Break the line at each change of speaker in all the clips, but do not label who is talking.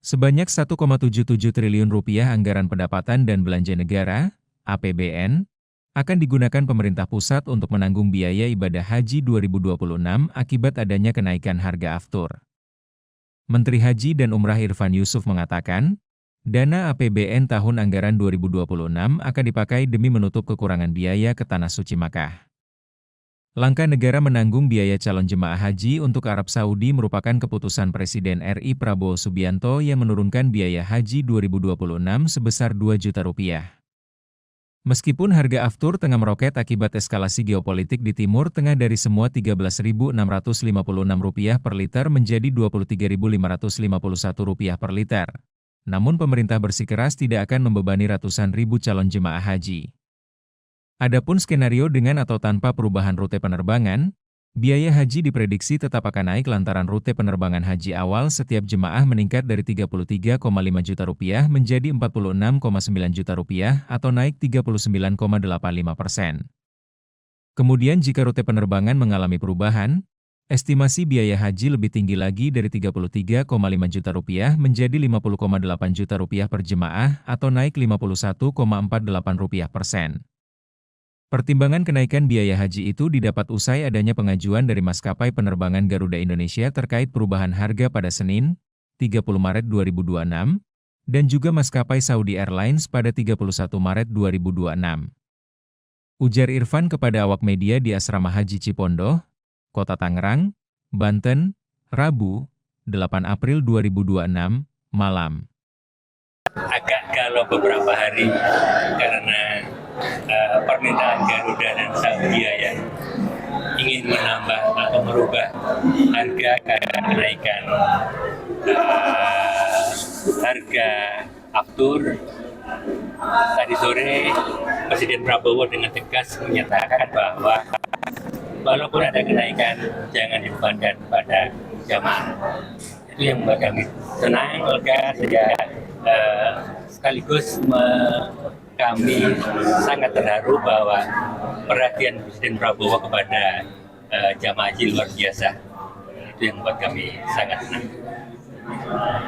Sebanyak 1,77 triliun rupiah anggaran pendapatan dan belanja negara, APBN, akan digunakan pemerintah pusat untuk menanggung biaya ibadah haji 2026 akibat adanya kenaikan harga aftur. Menteri Haji dan Umrah Irfan Yusuf mengatakan, dana APBN tahun anggaran 2026 akan dipakai demi menutup kekurangan biaya ke Tanah Suci Makkah. Langkah negara menanggung biaya calon jemaah haji untuk Arab Saudi merupakan keputusan Presiden RI Prabowo Subianto yang menurunkan biaya haji 2026 sebesar 2 juta rupiah. Meskipun harga aftur tengah meroket akibat eskalasi geopolitik di Timur Tengah dari semua Rp13.656 per liter menjadi Rp23.551 per liter. Namun pemerintah bersikeras tidak akan membebani ratusan ribu calon jemaah haji. Adapun skenario dengan atau tanpa perubahan rute penerbangan, biaya haji diprediksi tetap akan naik lantaran rute penerbangan haji awal setiap jemaah meningkat dari Rp33,5 juta menjadi Rp46,9 juta atau naik 39,85%. Kemudian jika rute penerbangan mengalami perubahan, estimasi biaya haji lebih tinggi lagi dari Rp33,5 juta menjadi Rp50,8 juta per jemaah atau naik 51,48%. Pertimbangan kenaikan biaya haji itu didapat usai adanya pengajuan dari maskapai penerbangan Garuda Indonesia terkait perubahan harga pada Senin, 30 Maret 2026, dan juga maskapai Saudi Airlines pada 31 Maret 2026. Ujar Irfan kepada awak media di Asrama Haji Cipondoh, Kota Tangerang, Banten, Rabu, 8 April 2026, malam.
Agak galau beberapa hari karena permintaan Garuda dan Saudi yang ingin menambah atau merubah harga karena kenaikan harga aftur. Tadi sore Presiden Prabowo dengan tegas menyatakan bahwa walaupun ada kenaikan jangan dibebankan pada jamaah. Itu yang membuat kami senang, lega, sekaligus kami sangat terharu bahwa perhatian Presiden Prabowo kepada jamaah haji luar biasa. Itu yang membuat kami sangat senang.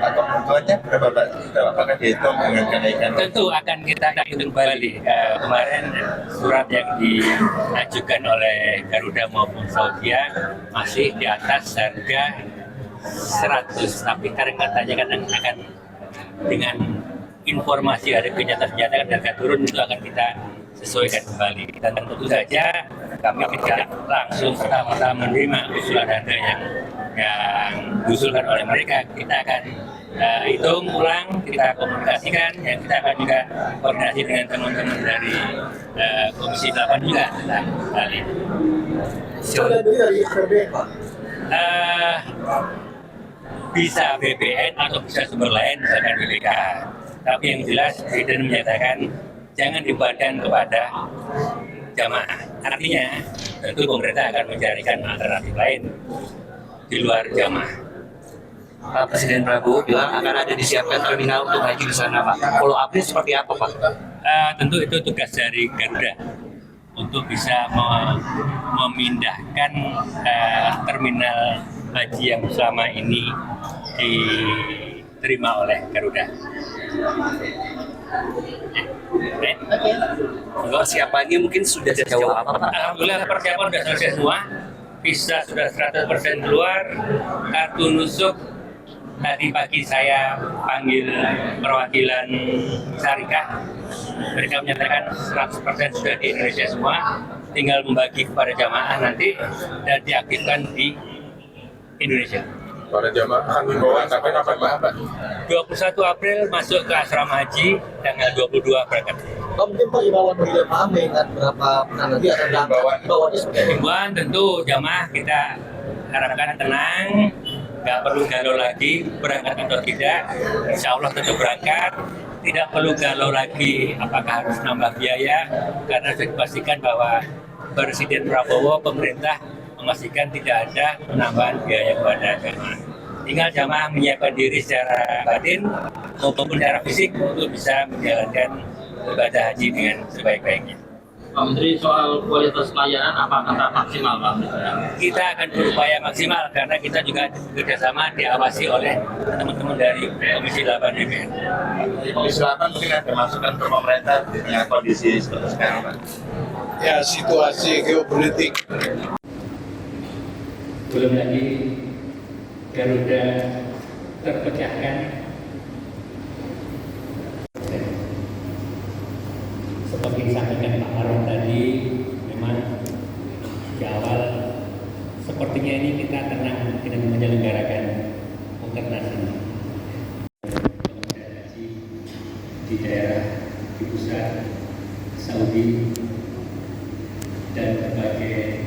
Kebutuhannya berapa Pak? Apakah dihitung dengan kenaikan?
Tentu akan kita hitung kembali. Kemarin surat yang diajukan oleh Garuda maupun Saudi masih di atas harga 100, tapi karena katanya kan akan dengan informasi harganya ternyata harga turun itu akan kita sesuaikan kembali. Dan tentu saja kami tidak langsung serta-merta menerima usulan harga yang diusulkan oleh mereka. Kita akan hitung ulang, kita komunikasikan, yang kita akan juga koordinasi dengan teman-teman dari Komisi 8 juga tentang hal ini. Bisa BBN atau bisa sumber lain, misalkan BPK. Tapi yang jelas Presiden menyatakan jangan dibebankan kepada jamaah. Artinya tentu pemerintah akan mencarikan alternatif lain di luar jamaah.
Pak Presiden Prabowo bilang akan ada disiapkan terminal untuk haji di sana, Pak. Follow up-nya seperti apa, Pak?
Tentu itu tugas dari Garuda untuk bisa memindahkan terminal haji yang selama ini diterima oleh Garuda.
Persiapannya mungkin sudah sejauh apa, Pak?
Alhamdulillah persiapan sudah selesai semua. Visa sudah 100% keluar. Kartu nusuk tadi pagi saya panggil perwakilan Syarikat. Mereka menyatakan 100% sudah di Indonesia semua. Tinggal membagi kepada jamaah nanti dan diaktifkan di Indonesia.
Para jamaah akan dibawa sampai kapan Pak?
21 April masuk ke asrama haji, tanggal 22 berangkat.
Mungkin Pak imbauan bagi jamaah mengingat berapa pekan lagi akan berangkat. Imbauannya seperti apa?
Himbauan tentu jamaah kita harapkan tenang, nggak perlu galau lagi berangkat atau tidak. Insya Allah tetap berangkat. Tidak perlu galau lagi apakah harus nambah biaya karena sudah dipastikan bahwa Presiden Prabowo pemerintah memastikan tidak ada penambahan biaya kepada jamaah. Tinggal jamaah menyiapkan diri secara batin maupun secara fisik untuk bisa menjalankan ibadah haji dengan sebaik-baiknya.
Pak Menteri, soal kualitas pelayanan apakah tetap maksimal, Pak?
Kita akan berupaya maksimal karena kita juga kerjasama diawasi oleh teman-teman dari Komisi 8 DPR.
Di Komisi 8 mungkin ada masukan ke pemerintah dengan kondisi seperti sekarang, Pak.
Ya, situasi geopolitik.
Belum lagi Garuda terpecahkan. Seperti disampaikan Pak Maron tadi, memang di awal sepertinya ini kita tenang dengan menyelenggarakan mukernas ini. Di daerah, di pusat, Saudi, dan berbagai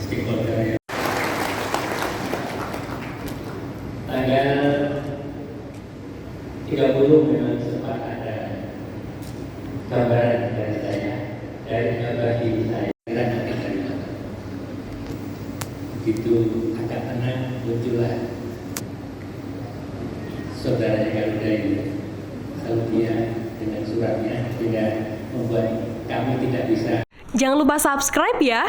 stakeholder yang tanggal 30 memang sempat ada gambaran dari saya, dari bagi saya, dan nanti dari Bapak. Begitu agak tenang, muncullah saudaranya Garuda ini, Saudia dengan suratnya, sehingga membuat kami tidak bisa.
Jangan lupa subscribe ya.